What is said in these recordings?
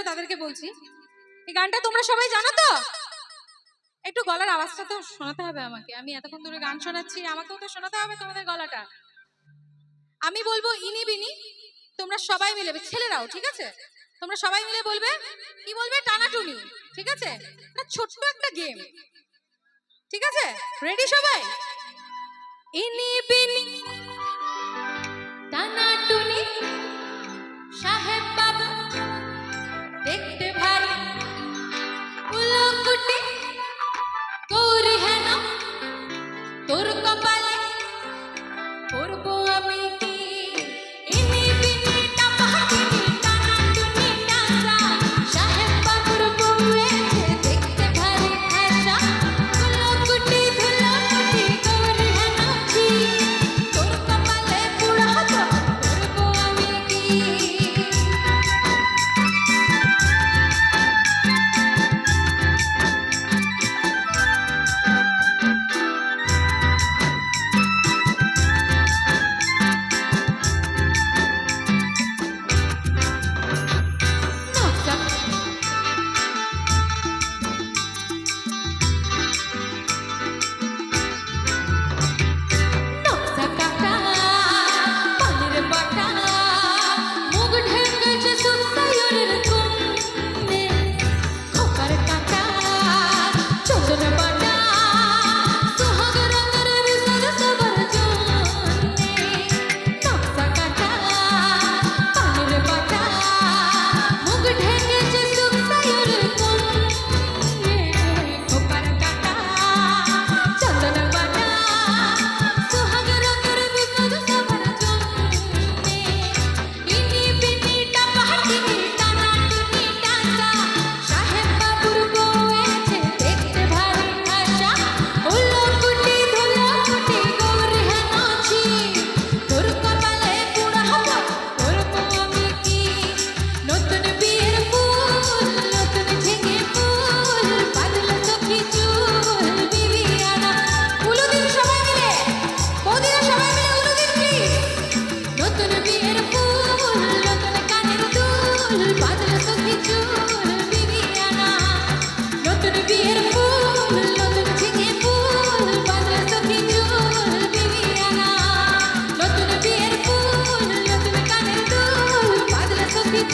তাদেরকে বলছি এই গানটা তোমরা সবাই জানো তো? একটু গলার আওয়াজটা তো শোনাতে হবে আমাকে। আমি এতক্ষণ ধরে গান শোনাচ্ছি, আমাকেও তো শোনাতে হবে তোমাদের গলাটা। আমি বলবো ইনি বিনি, তোমরা সবাই মিলে, ছেলেরাও ঠিক আছে, তোমরা সবাই মিলে বলবে। কি বলবে? টানাটুনি। ঠিক আছে, না ছোট্ট একটা গেম। ঠিক আছে, রেডি সবাই? ইনি বিনি টানাটুনি, সাহেব বাবু দেখতে ভারী, উলকুটি গৌরী হেন তোর কপালে করবো আমি কি? ইনি বিনি টাপাটিনি টানাটুনি টাসা, সাহেব বাবুর বউয়েছে দেখতে ভারী খাসা, উলকুটি ধুলকুটি গৌরী হেন ছি, তোর কপালে পুরা হতো করবো আমি কি?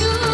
You